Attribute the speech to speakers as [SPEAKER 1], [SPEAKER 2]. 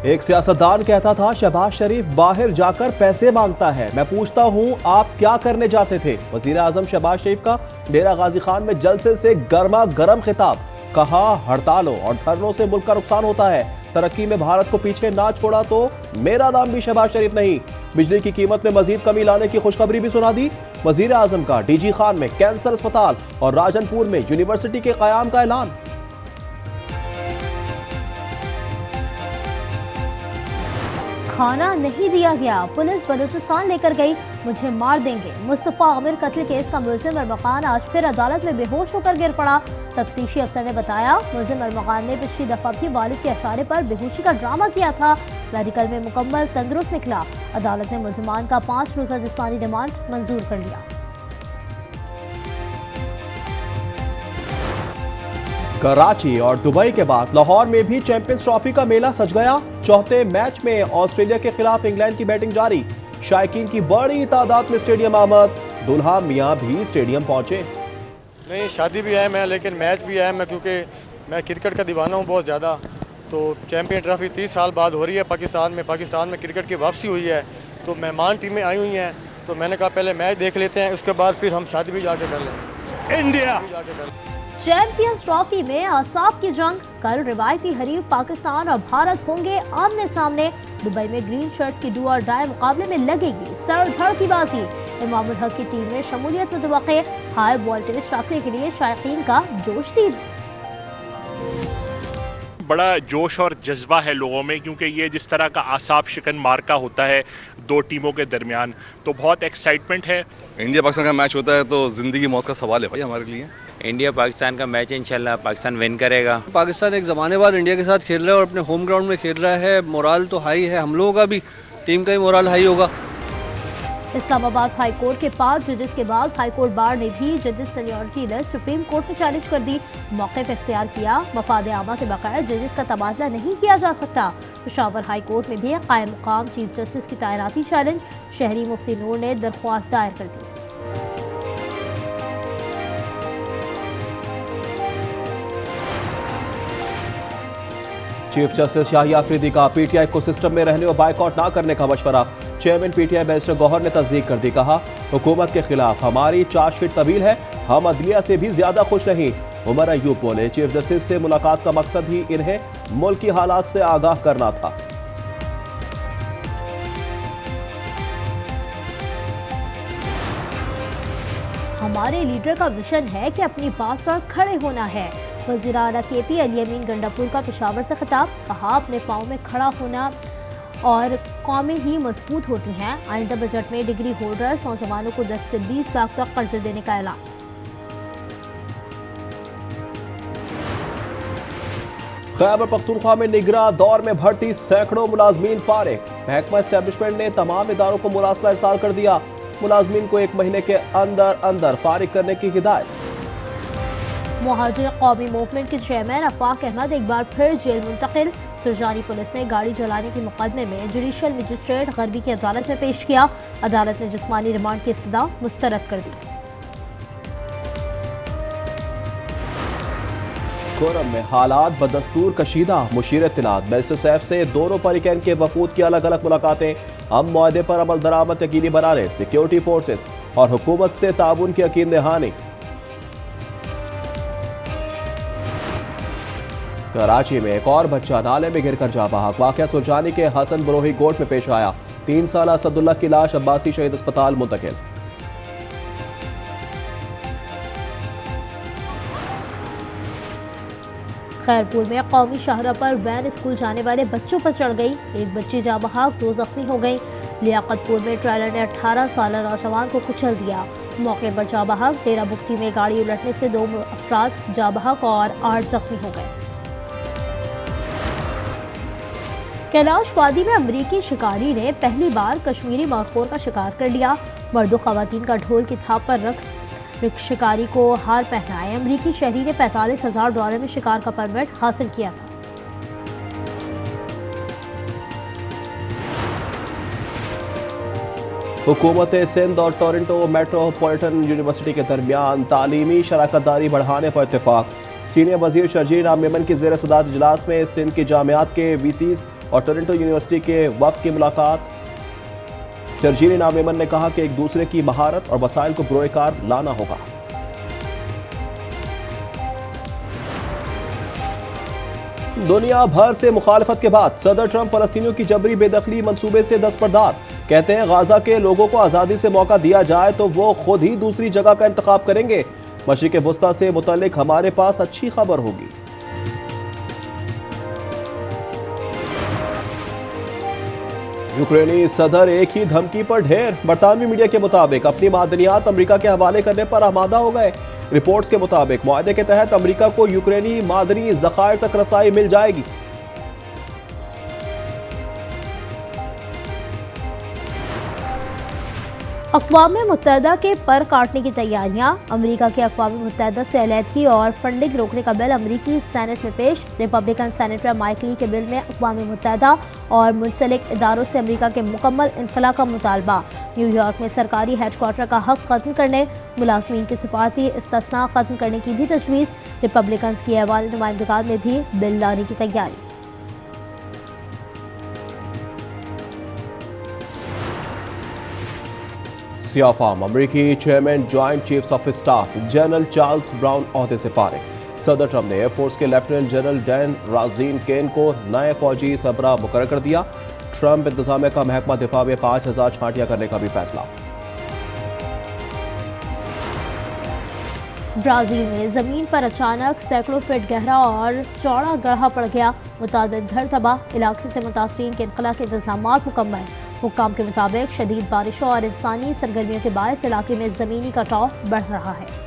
[SPEAKER 1] एक सियासतदान कहता था शहबाज शरीफ बाहर जाकर पैसे मांगता है। मैं पूछता हूं आप क्या करने जाते थे। वजीर आजम शहबाज शरीफ का डेरा गाजी खान में जलसे से गर्मा गर्म खिताब। कहा हड़तालों और धरनों से मुल्क का नुकसान होता है। तरक्की में भारत को पीछे ना छोड़ा तो मेरा नाम भी शहबाज शरीफ नहीं। बिजली की कीमत में मजीद कमी लाने की खुशखबरी भी सुना दी। वजीर आजम का डीजी खान में कैंसर अस्पताल और राजनपुर में यूनिवर्सिटी के कयाम का ऐलान।
[SPEAKER 2] खाना नहीं दिया गया, पुलिस बलूचिस्तान लेकर गई, मुझे मार देंगे। मुस्तफा आमिर कत्ल केस का मुलजिम अरमगान आज फिर अदालत में बेहोश होकर गिर पड़ा। तफ्तीशी अफसर ने बताया मुलजिम अरमगान ने पिछली दफा भी वालिद के इशारे पर बेहोशी का ड्रामा किया था। मेडिकल में मुकम्मल तंदुरुस्त निकला। अदालत ने मुलजिमान का 5 रोज़ा जिस्मानी रिमांड मंजूर कर लिया।
[SPEAKER 1] कराची और दुबई के बाद लाहौर में भी चैंपियंस ट्रॉफी का मेला सज गया। चौथे मैच में ऑस्ट्रेलिया के खिलाफ इंग्लैंड की बैटिंग जारी। शायकीन की बड़ी तादाद में स्टेडियम आमद। दुल्हा मियां भी स्टेडियम पहुंचे।
[SPEAKER 3] नहीं, शादी भी है मैं, लेकिन मैच भी है मैं, क्योंकि मैं क्रिकेट का दीवाना हूँ बहुत ज़्यादा। तो चैंपियन ट्रॉफी 30 साल बाद हो रही है पाकिस्तान में क्रिकेट की वापसी हुई है, तो मेहमान टीमें आई हुई हैं। तो मैंने कहा पहले मैच देख लेते हैं, उसके बाद फिर हम शादी भी जाके कर लें।
[SPEAKER 4] इंडिया
[SPEAKER 2] चैंपियंस ट्रॉफी में आसाब की जंग। कल रिवायती हरीफ पाकिस्तान और भारत होंगे आमने सामने। दुबई में ग्रीन शर्ट्स की डू और डाई मुकाबले में लगेगी सरधड़ की बाजी। इमामुल हक की टीम में शमूलियत मुतवक्के। हाई वोल्टेज रखने के लिए शायकीन का जोश दी।
[SPEAKER 4] बड़ा जोश और जज्बा है लोगों में, क्योंकि ये जिस तरह का आसाब शिकन मार्का होता है दो टीमों के दरमियान, तो बहुत एक्साइटमेंट है।
[SPEAKER 5] इंडिया पाकिस्तान का मैच होता है तो जिंदगी मौत का सवाल है भाई हमारे लिए।
[SPEAKER 6] इंडिया पाकिस्तान का मैच है, इंशाल्लाह पाकिस्तान विन करेगा।
[SPEAKER 7] पाकिस्तान एक ज़माने बाद इंडिया के साथ खेल रहा है और अपने होम ग्राउंड में खेल रहा है। मोराल तो हाई है, हम लोगों का भी, टीम का ही मोराल हाई होगा।
[SPEAKER 2] इस्लामाबाद हाई कोर्ट के 5 जजेस के बाद हाई कोर्ट बार ने भी जजेस सीनियरिटी लिस्ट सुप्रीम कोर्ट में चैलेंज कर दी। मौक़िफ़ इख्तियार किया, मफाद आमा के बगैर जजेस का तबादला नहीं किया जा सकता। पेशावर हाई कोर्ट में भी कायम मुकाम चीफ जस्टिस की तैनाती चैलेंज। शहरी मुफ्ती नूर ने दरख्वास्त दायर कर दी।
[SPEAKER 1] चीफ जस्टिस शाही आफरीदी का पीटीआई को सिस्टम में रहने और बायकॉट ना करने का मशवरा। चेयरमैन पीटीआई बैरिस्टर गौहर ने तस्दीक कर दी। कहा हुकूमत के खिलाफ हमारी चार्जशीट तवील है, हम अदलिया से भी ज्यादा खुश नहीं। उमर अयूब बोले चीफ जस्टिस से मुलाकात का मकसद ही इन्हें मुल्क की हालात से आगाह करना था।
[SPEAKER 2] हमारे लीडर का विजन है कि अपनी बात पर खड़े होना है। वज़ीर आला केपी अली अमीन गंडापुर का पेशावर से खिताब। कहा अपने पाँव में खड़ा होना और कौमें ही मजबूत होती हैं। आइंदा बजट में डिग्री होल्डर्स नौजवानों को 10 से 20 लाख तक कर्जे देने का ऐलान।
[SPEAKER 1] खैबर पख्तूनख्वा में निगरां दौर में भर्ती सैकड़ों मुलाजमीन फारिग। महकमा एस्टेब्लिशमेंट ने तमाम इदारों को मुरासला इरसाल कर दिया। मुलाजमीन को 1 महीने के अंदर अंदर फारिग करने की हिदायत।
[SPEAKER 2] मुहाजिर कौमी मूवमेंट के चेयरमैन अफाक अहमद एक बार फिर जेल मुंतकिल। सुरजानी पुलिस ने गाड़ी जलाने के मुकदमे में जुडिशल मजिस्ट्रेट गरबी की अदालत में पेश किया। अदालत ने जिस्मानी रिमांड की इस्तदा मुस्तरद कर दी।
[SPEAKER 1] कोरम में हालात बदस्तूर कशीदा। मुशीर इत्तलात बैरिस्टर सैफ से दोनों फरीकैन के वफूद की अलग अलग मुलाकातें। हम मुआहदे पर अमल दरामद यकीनी बनाने सिक्योरिटी फोर्सेस और हुकूमत से ताउन की यकीन दहानी। कराची में एक और बच्चा नाले में गिरकर जा बहक। वाक़या सुरजानी के हसन बरोही कोर्ट में पेश आया। 3 साल असदुल्ला की लाश अब्बासी शहीद अस्पताल मुंतकिल।
[SPEAKER 2] खैरपुर में कौमी शाहरा पर वैन स्कूल जाने वाले बच्चों पर चढ़ गई। एक बच्ची जा बहक, 2 जख्मी हो गई। लियाकतपुर में ट्रेलर ने 18 साल नौजवान को कुचल दिया। मौके पर जा बहक। डेरा बुख्ती में गाड़ी उलटने से 2 अफराद जा बहक और 8 जख्मी हो गए। कैलाश वादी में अमरीकी शिकारी ने पहली बार कश्मीरी मरखोर का शिकार कर लिया। मर्दों खवातीन का ढोल की थाप पर रक्स। शिकारी को हार पहनाए। अमरीकी शहरी ने $45,000 में शिकार का परमिट हासिल किया था।
[SPEAKER 1] हुकूमत सिंध और टोरंटो मेट्रोपॉलिटन यूनिवर्सिटी के दरमियान तालीमी शराकत दारी बढ़ाने पर इत्तेफाक। सीनियर वजीर शर्जील इनाम मेमन की ज़ेर सदारत इजलास में सिंध की जामियात के वीसीज और टोरंटो यूनिवर्सिटी के वफ़द की मुलाकात। शर्जील इनाम मेमन ने कहा कि एक दूसरे की महारत और वसाइल को बरोकार लाना होगा। दुनिया भर से मुखालफत के बाद सदर ट्रंप फलस्तीनियों की जबरी बेदखली मंसूबे से दस्तबरदार। कहते हैं गाजा के लोगों को आज़ादी से मौका दिया जाए तो वो खुद ही दूसरी जगह का इंतखाब करेंगे। मशरिक़ वुस्ता से मुतल्लिक हमारे पास अच्छी खबर होगी। यूक्रेनी सदर एक ही धमकी पर ढेर। बरतानवी मीडिया के मुताबिक अपनी मादनियात अमेरिका के हवाले करने पर आमादा हो गए। रिपोर्ट्स के मुताबिक मुआहदे के तहत अमेरिका को यूक्रेनी मादनी ज़खायर तक रसाई मिल जाएगी।
[SPEAKER 2] अक़वाम मुत्तहिदा के पर काटने की तैयारियां। अमेरिका के अक़वाम मुत्तहिदा से अलहदगी और फंडिंग रोकने का बिल अमेरिकी सेनेट में पेश। रिपब्लिकन सेनेटर माइक ली के बिल में अक़वाम मुत्तहिदा और मुंसलिक इदारों से अमेरिका के मुकम्मल इनखला का मुतालबा। न्यूयॉर्क में सरकारी हेडक्वार्टर का हक ख़त्म करने, मुलाजमीन की सिफारती इस्तिस्ना ख़त्म करने की भी तजवीज़। रिपब्लिकन की अवामी नुमाइंदगान में भी बिल लाने की तैयारी।
[SPEAKER 1] सियाफाम अमरीकी chairman joint chiefs of staff general Charles brown ओहदे से फारिग। सदर ट्रंप ने एयरफोर्स के लेफ्टिनेंट जनरल डैन राजीन केन को नए फौजी सरबराह मुकर्रर कर दिया। ट्रंप इंतजामिया का महकमा दिफा में 5000 छांटियां करने का भी फैसला।
[SPEAKER 2] ब्राजील में जमीन पर अचानक सैकड़ों फीट गहरा और चौड़ा गड्ढा पड़ गया। मुतादिद घर तबाह। इलाके से मुतासरीन के इनखला के इंतजाम मुकम्मल। हुक्काम के मुताबिक शदीद बारिशों और इंसानी सरगर्मियों के बायस इलाके में ज़मीनी कटाव बढ़ रहा है।